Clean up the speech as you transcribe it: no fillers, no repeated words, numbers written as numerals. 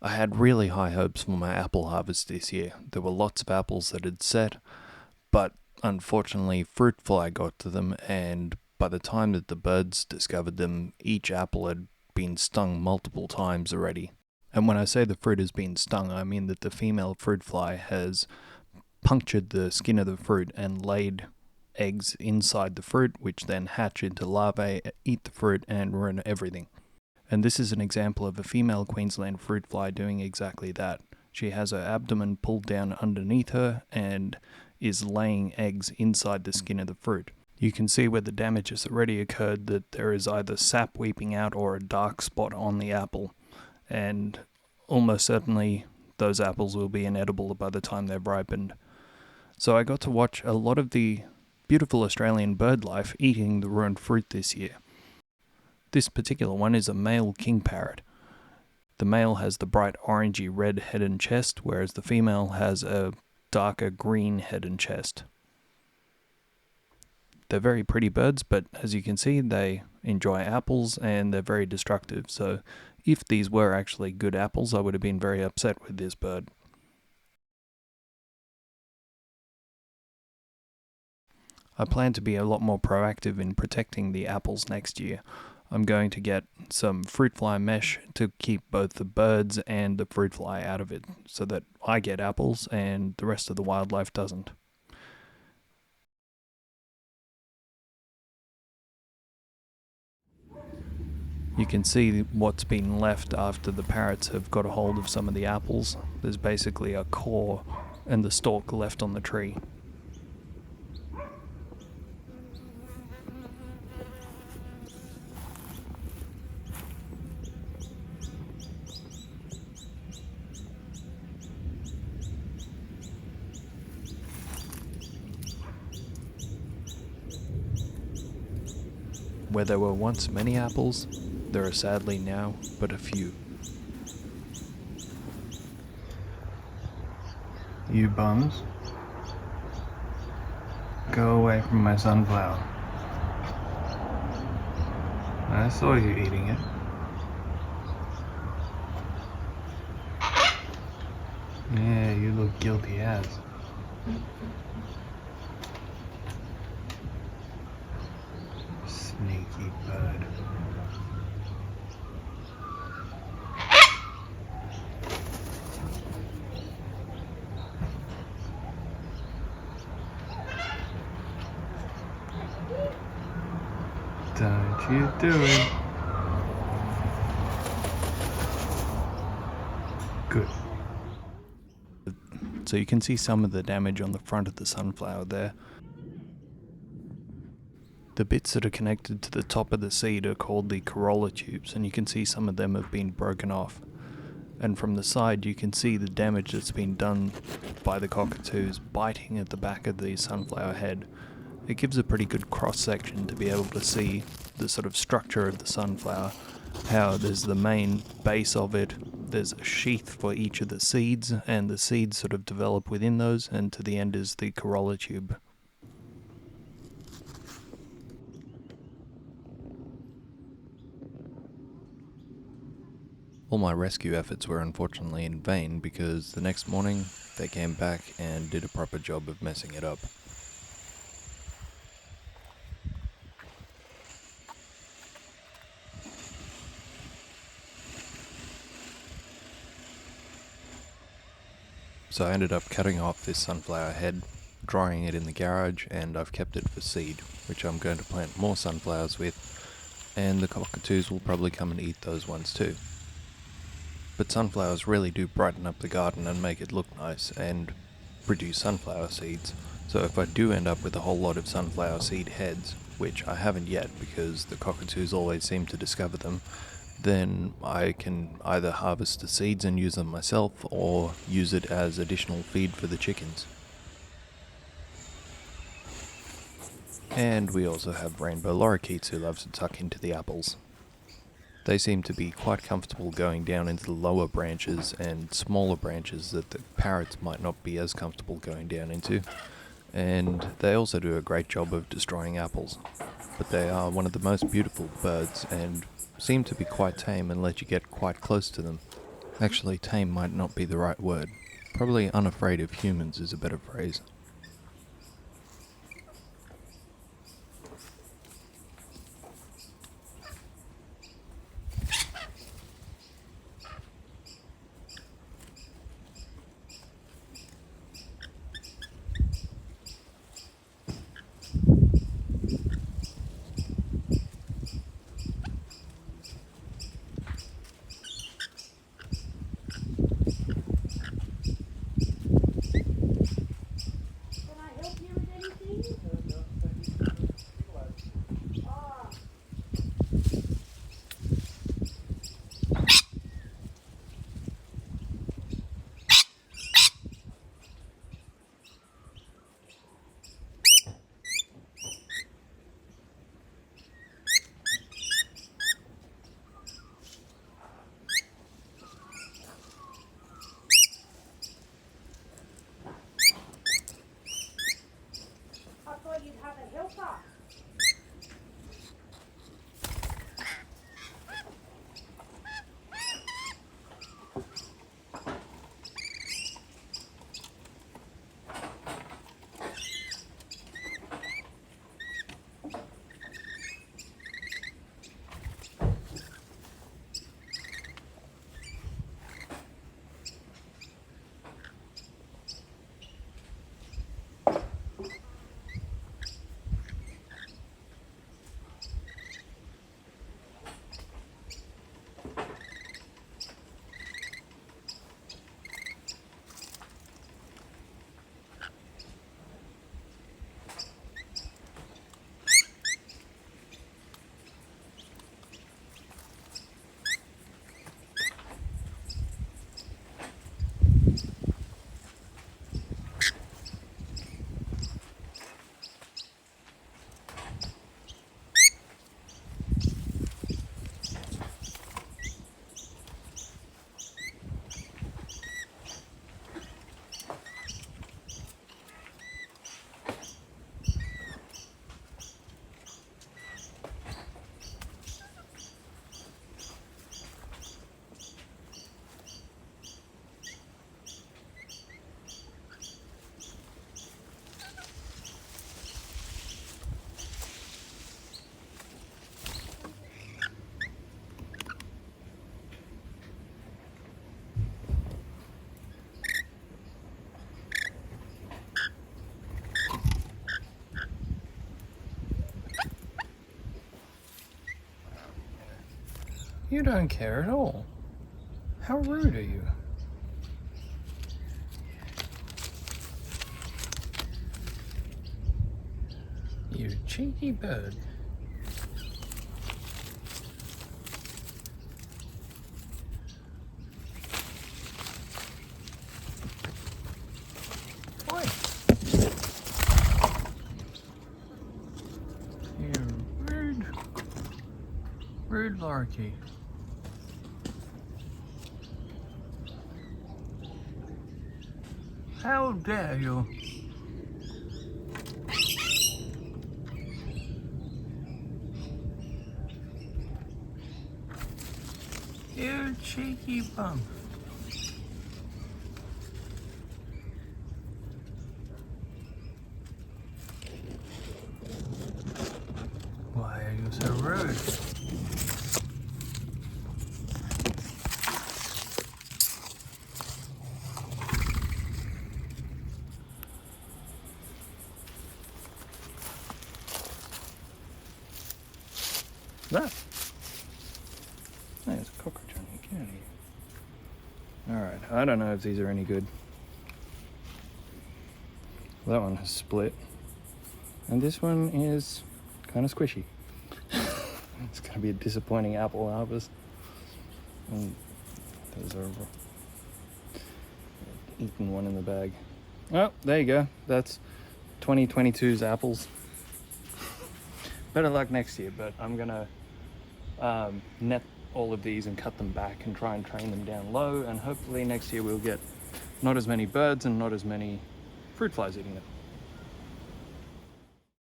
I had really high hopes for my apple harvest this year. There were lots of apples that had set, but unfortunately fruit fly got to them, and by the time that the birds discovered them, each apple had been stung multiple times already. And when I say the fruit has been stung, I mean that the female fruit fly has punctured the skin of the fruit and laid eggs inside the fruit, which then hatch into larvae, eat the fruit, and ruin everything. And this is an example of a female Queensland fruit fly doing exactly that. She has her abdomen pulled down underneath her and is laying eggs inside the skin of the fruit. You can see where the damage has already occurred, that there is either sap weeping out or a dark spot on the apple. And almost certainly those apples will be inedible by the time they've ripened. So I got to watch a lot of the beautiful Australian bird life eating the ruined fruit this year. This particular one is a male king parrot. The male has the bright orangey red head and chest, whereas the female has a darker green head and chest. They're very pretty birds, but as you can see, they enjoy apples and they're very destructive. So if these were actually good apples, I would have been very upset with this bird. I plan to be a lot more proactive in protecting the apples next year. I'm going to get some fruit fly mesh to keep both the birds and the fruit fly out of it, so that I get apples and the rest of the wildlife doesn't. You can see what's been left after the parrots have got a hold of some of the apples. There's basically a core and the stalk left on the tree. Where there were once many apples, there are sadly now but a few. You bums. Go away from my sunflower. I saw you eating it. Yeah, you look guilty as. Sneaky bird. Don't you do it. Good. So you can see some of the damage on the front of the sunflower there. The bits that are connected to the top of the seed are called the corolla tubes, and you can see some of them have been broken off. And from the side you can see the damage that's been done by the cockatoos biting at the back of the sunflower head. It gives a pretty good cross-section to be able to see the sort of structure of the sunflower, how there's the main base of it, there's a sheath for each of the seeds, and the seeds sort of develop within those, and to the end is the corolla tube. All my rescue efforts were unfortunately in vain, because the next morning they came back and did a proper job of messing it up. So I ended up cutting off this sunflower head, drying it in the garage, and I've kept it for seed, which I'm going to plant more sunflowers with, and the cockatoos will probably come and eat those ones too. But sunflowers really do brighten up the garden and make it look nice, and produce sunflower seeds. So if I do end up with a whole lot of sunflower seed heads, which I haven't yet because the cockatoos always seem to discover them, then I can either harvest the seeds and use them myself, or use it as additional feed for the chickens. And we also have rainbow lorikeets who love to tuck into the apples. They seem to be quite comfortable going down into the lower branches and smaller branches that the parrots might not be as comfortable going down into, and they also do a great job of destroying apples. But they are one of the most beautiful birds and seem to be quite tame and let you get quite close to them. Actually, tame might not be the right word. Probably unafraid of humans is a better phrase. You don't care at all. How rude are you? You cheeky bird. Oi! You rude lorikeet. How dare you? You cheeky bum. Why are you so rude? That? There's a cockatoo on here. Get out of here. Alright, I don't know if these are any good. That one has split. And this one is kind of squishy. It's going to be a disappointing apple harvest. And there's a eaten one in the bag. Oh, there you go. That's 2022's apples. Better luck next year, but I'm going to net all of these and cut them back and try and train them down low, and hopefully next year we'll get not as many birds and not as many fruit flies eating them.